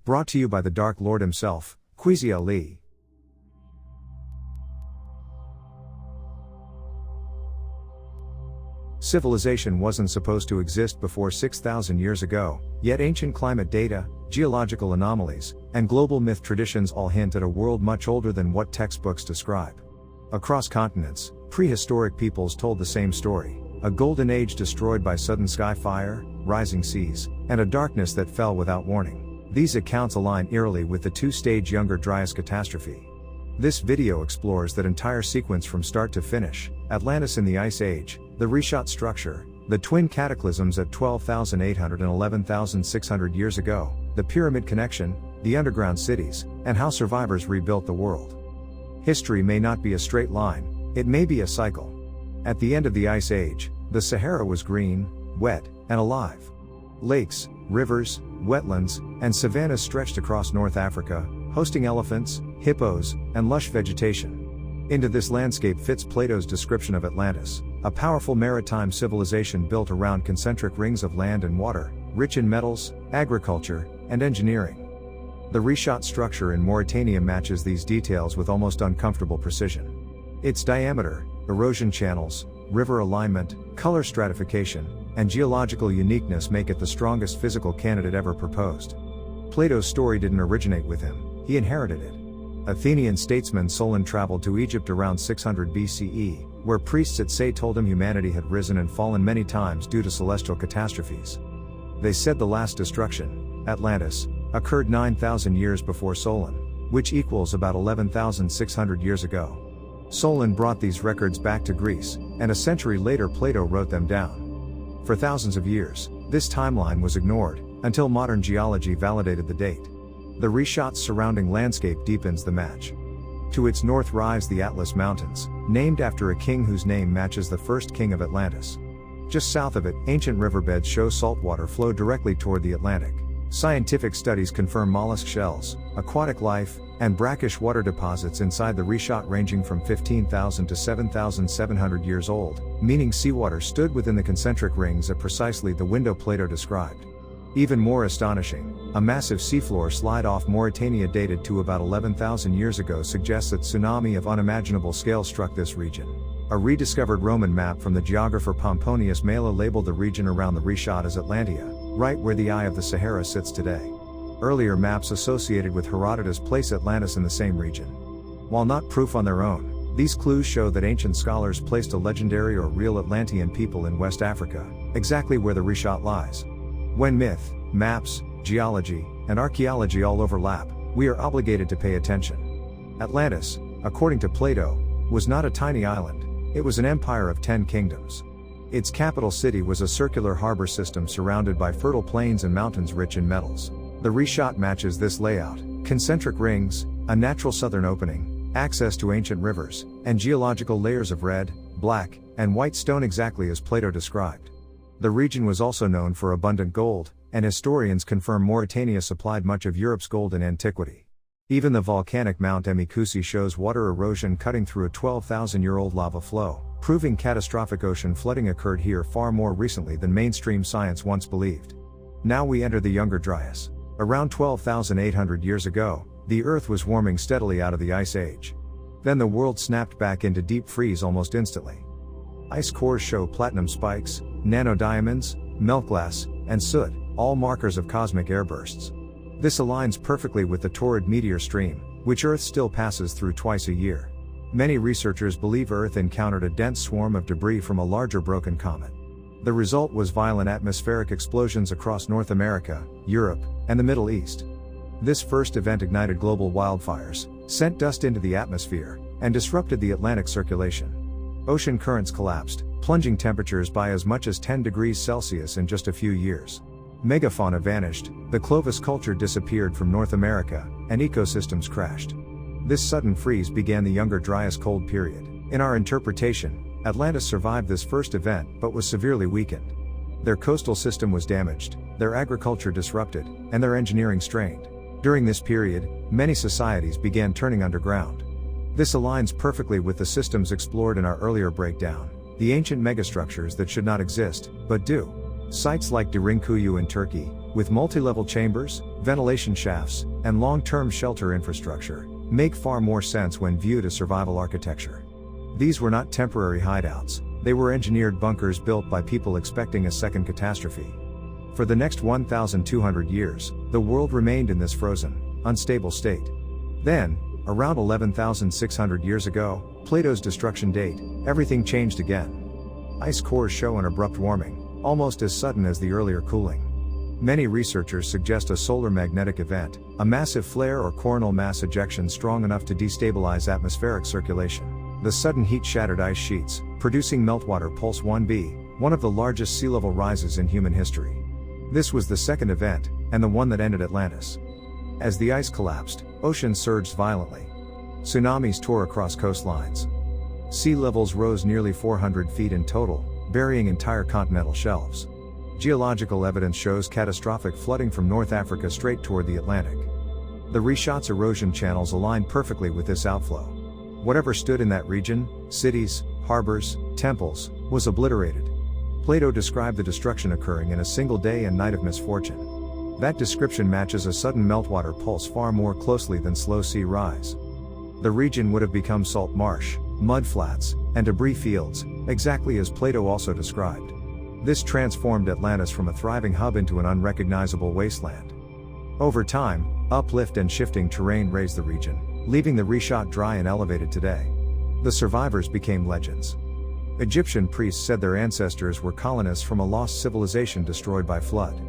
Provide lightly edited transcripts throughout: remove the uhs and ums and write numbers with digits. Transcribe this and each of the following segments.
Brought to you by the Dark Lord himself, Queasy Ali. Civilization wasn't supposed to exist before 6,000 years ago, yet ancient climate data, geological anomalies, and global myth traditions all hint at a world much older than what textbooks describe. Across continents, prehistoric peoples told the same story: a golden age destroyed by sudden sky fire, rising seas, and a darkness that fell without warning. These accounts align eerily with the two-stage Younger Dryas catastrophe. This video explores that entire sequence from start to finish: Atlantis in the Ice Age, the Richat structure, the twin cataclysms at 12,800 and 11,600 years ago, the pyramid connection, the underground cities, and how survivors rebuilt the world. History may not be a straight line, it may be a cycle. At the end of the Ice Age, the Sahara was green, wet, and alive. Lakes, rivers, wetlands, and savannas stretched across North Africa, hosting elephants, hippos, and lush vegetation. Into this landscape fits Plato's description of Atlantis, a powerful maritime civilization built around concentric rings of land and water, rich in metals, agriculture, and engineering. The Richat structure in Mauritania matches these details with almost uncomfortable precision. Its diameter, erosion channels, river alignment, color stratification, and geological uniqueness make it the strongest physical candidate ever proposed. Plato's story didn't originate with him, he inherited it. Athenian statesman Solon traveled to Egypt around 600 BCE, where priests at Say told him humanity had risen and fallen many times due to celestial catastrophes. They said the last destruction, Atlantis, occurred 9,000 years before Solon, which equals about 11,600 years ago. Solon brought these records back to Greece, and a century later Plato wrote them down. For thousands of years, this timeline was ignored, until modern geology validated the date. The Richat's surrounding landscape deepens the match. To its north rise the Atlas Mountains, named after a king whose name matches the first king of Atlantis. Just south of it, ancient riverbeds show saltwater flow directly toward the Atlantic. Scientific studies confirm mollusk shells, aquatic life, and brackish water deposits inside the Richat ranging from 15,000 to 7,700 years old, meaning seawater stood within the concentric rings at precisely the window Plato described. Even more astonishing, a massive seafloor slide off Mauritania dated to about 11,000 years ago suggests that tsunami of unimaginable scale struck this region. A rediscovered Roman map from the geographer Pomponius Mela labeled the region around the Richat as Atlantia, right where the Eye of the Sahara sits today. Earlier maps associated with Herodotus place Atlantis in the same region. While not proof on their own, these clues show that ancient scholars placed a legendary or real Atlantean people in West Africa, exactly where the Richat lies. When myth, maps, geology, and archaeology all overlap, we are obligated to pay attention. Atlantis, according to Plato, was not a tiny island, it was an empire of 10 kingdoms. Its capital city was a circular harbor system surrounded by fertile plains and mountains rich in metals. The Richat matches this layout: concentric rings, a natural southern opening, access to ancient rivers, and geological layers of red, black, and white stone exactly as Plato described. The region was also known for abundant gold, and historians confirm Mauritania supplied much of Europe's gold in antiquity. Even the volcanic Mount Emikusi shows water erosion cutting through a 12,000-year-old lava flow, proving catastrophic ocean flooding occurred here far more recently than mainstream science once believed. Now we enter the Younger Dryas. Around 12,800 years ago, the Earth was warming steadily out of the Ice Age. Then the world snapped back into deep freeze almost instantly. Ice cores show platinum spikes, nanodiamonds, melt glass, and soot, all markers of cosmic airbursts. This aligns perfectly with the torrid meteor stream, which Earth still passes through twice a year. Many researchers believe Earth encountered a dense swarm of debris from a larger broken comet. The result was violent atmospheric explosions across North America, Europe, and the Middle East. This first event ignited global wildfires, sent dust into the atmosphere, and disrupted the Atlantic circulation. Ocean currents collapsed, plunging temperatures by as much as 10 degrees Celsius in just a few years. Megafauna vanished, the Clovis culture disappeared from North America, and ecosystems crashed. This sudden freeze began the Younger Dryas cold period. In our interpretation, Atlantis survived this first event but was severely weakened. Their coastal system was damaged, their agriculture disrupted, and their engineering strained. During this period, many societies began turning underground. This aligns perfectly with the systems explored in our earlier breakdown, the ancient megastructures that should not exist, but do. Sites like Derinkuyu in Turkey, with multi-level chambers, ventilation shafts, and long-term shelter infrastructure make far more sense when viewed as survival architecture. These were not temporary hideouts, they were engineered bunkers built by people expecting a second catastrophe. For the next 1,200 years, the world remained in this frozen, unstable state. Then, around 11,600 years ago, Plato's destruction date, everything changed again. Ice cores show an abrupt warming, almost as sudden as the earlier cooling. Many researchers suggest a solar magnetic event, a massive flare or coronal mass ejection strong enough to destabilize atmospheric circulation. The sudden heat shattered ice sheets, producing meltwater pulse 1b, one of the largest sea level rises in human history. This was the second event, and the one that ended Atlantis. As the ice collapsed, oceans surged violently. Tsunamis tore across coastlines. Sea levels rose nearly 400 feet in total, burying entire continental shelves. Geological evidence shows catastrophic flooding from North Africa straight toward the Atlantic. The Richat's erosion channels aligned perfectly with this outflow. Whatever stood in that region, cities, harbors, temples, was obliterated. Plato described the destruction occurring in a single day and night of misfortune. That description matches a sudden meltwater pulse far more closely than slow sea rise. The region would have become salt marsh, mud flats, and debris fields, exactly as Plato also described. This transformed Atlantis from a thriving hub into an unrecognizable wasteland. Over time, uplift and shifting terrain raised the region, leaving the Richat dry and elevated today. The survivors became legends. Egyptian priests said their ancestors were colonists from a lost civilization destroyed by flood.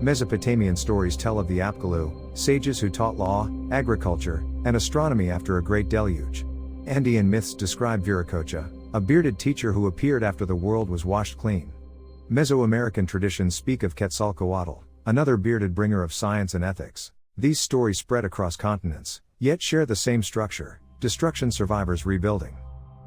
Mesopotamian stories tell of the Apkallu, sages who taught law, agriculture, and astronomy after a great deluge. Andean myths describe Viracocha, a bearded teacher who appeared after the world was washed clean. Mesoamerican traditions speak of Quetzalcoatl, another bearded bringer of science and ethics. These stories spread across continents, yet share the same structure: destruction, survivors, rebuilding.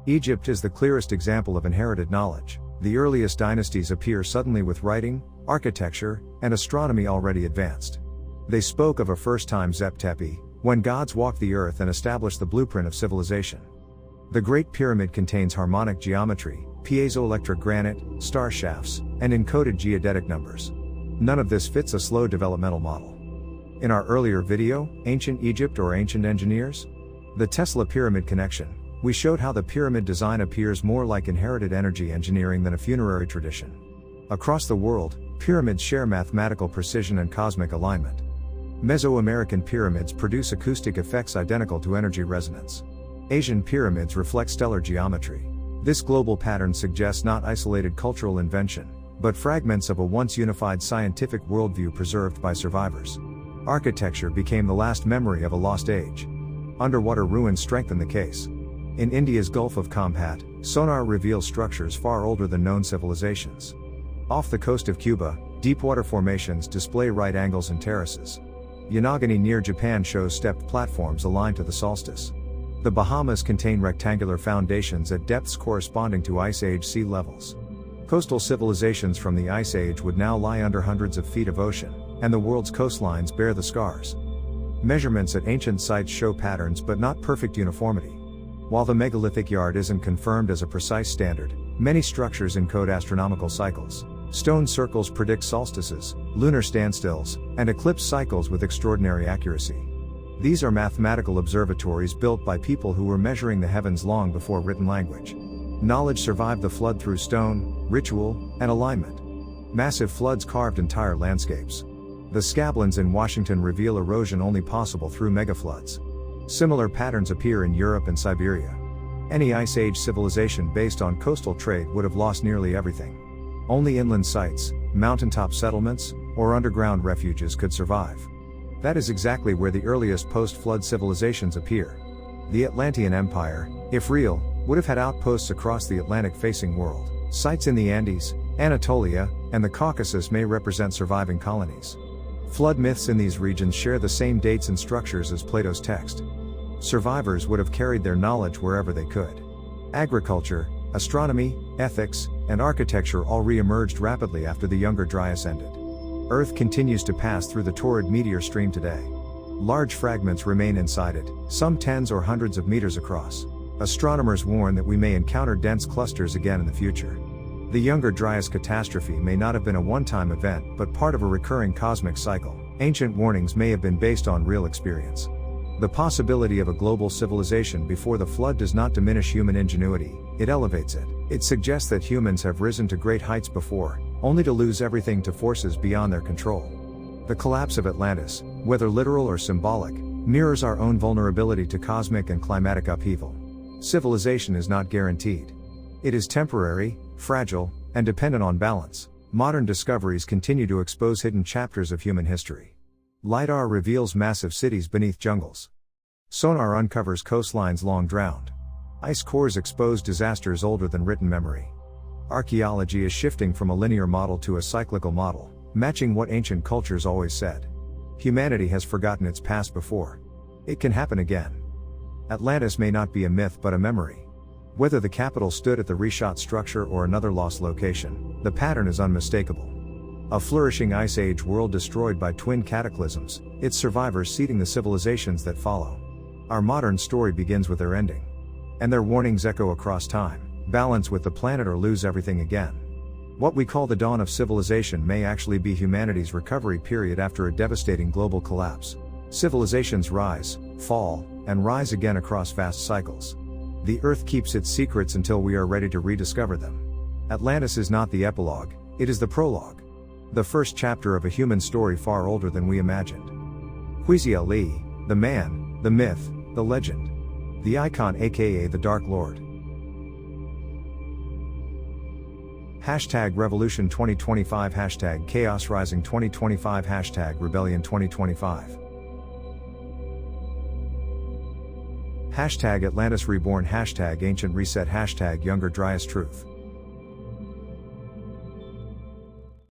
Egypt is the clearest example of inherited knowledge. The earliest dynasties appear suddenly with writing, architecture, and astronomy already advanced. They spoke of a first-time Zep-Tepi, when gods walked the earth and established the blueprint of civilization. The Great Pyramid contains harmonic geometry, piezoelectric granite, star shafts, and encoded geodetic numbers. None of this fits a slow developmental model. In our earlier video, Ancient Egypt or Ancient Engineers? The Tesla Pyramid Connection, we showed how the pyramid design appears more like inherited energy engineering than a funerary tradition. Across the world, pyramids share mathematical precision and cosmic alignment. Mesoamerican pyramids produce acoustic effects identical to energy resonance. Asian pyramids reflect stellar geometry. This global pattern suggests not isolated cultural invention, but fragments of a once unified scientific worldview preserved by survivors. Architecture became the last memory of a lost age. Underwater ruins strengthen the case. In India's Gulf of Compat, sonar reveals structures far older than known civilizations. Off the coast of Cuba, deepwater formations display right angles and terraces. Yonaguni near Japan shows stepped platforms aligned to the solstice. The Bahamas contain rectangular foundations at depths corresponding to Ice Age sea levels. Coastal civilizations from the Ice Age would now lie under hundreds of feet of ocean, and the world's coastlines bear the scars. Measurements at ancient sites show patterns but not perfect uniformity. While the megalithic yard isn't confirmed as a precise standard, many structures encode astronomical cycles. Stone circles predict solstices, lunar standstills, and eclipse cycles with extraordinary accuracy. These are mathematical observatories built by people who were measuring the heavens long before written language. Knowledge survived the flood through stone, ritual, and alignment. Massive floods carved entire landscapes. The scablands in Washington reveal erosion only possible through megafloods. Similar patterns appear in Europe and Siberia. Any Ice Age civilization based on coastal trade would have lost nearly everything. Only inland sites, mountaintop settlements, or underground refuges could survive. That is exactly where the earliest post-flood civilizations appear. The Atlantean Empire, if real, would have had outposts across the Atlantic-facing world. Sites in the Andes, Anatolia, and the Caucasus may represent surviving colonies. Flood myths in these regions share the same dates and structures as Plato's text. Survivors would have carried their knowledge wherever they could. Agriculture, astronomy, ethics, and architecture all re-emerged rapidly after the Younger Dryas ended. Earth continues to pass through the torrid meteor stream today. Large fragments remain inside it, some tens or hundreds of meters across. Astronomers warn that we may encounter dense clusters again in the future. The Younger Dryas catastrophe may not have been a one-time event but part of a recurring cosmic cycle. Ancient warnings may have been based on real experience. The possibility of a global civilization before the flood does not diminish human ingenuity, it elevates it. It suggests that humans have risen to great heights before, only to lose everything to forces beyond their control. The collapse of Atlantis, whether literal or symbolic, mirrors our own vulnerability to cosmic and climatic upheaval. Civilization is not guaranteed. It is temporary, fragile, and dependent on balance. Modern discoveries continue to expose hidden chapters of human history. LiDAR reveals massive cities beneath jungles. Sonar uncovers coastlines long drowned. Ice cores expose disasters older than written memory. Archaeology is shifting from a linear model to a cyclical model, matching what ancient cultures always said. Humanity has forgotten its past before. It can happen again. Atlantis may not be a myth but a memory. Whether the capital stood at the Richat structure or another lost location, the pattern is unmistakable. A flourishing Ice Age world destroyed by twin cataclysms, its survivors seeding the civilizations that follow. Our modern story begins with their ending. And their warnings echo across time: balance with the planet or lose everything again. What we call the dawn of civilization may actually be humanity's recovery period after a devastating global collapse. Civilizations rise, fall, and rise again across vast cycles. The Earth keeps its secrets until we are ready to rediscover them. Atlantis is not the epilogue, it is the prologue. The first chapter of a human story far older than we imagined. Huizi Ali, the man, the myth, the legend. The icon aka the Dark Lord. Hashtag Revolution 2025 Hashtag Chaos Rising 2025 Hashtag Rebellion 2025 Hashtag Atlantis Reborn Hashtag Ancient Reset Hashtag Younger Dryas Truth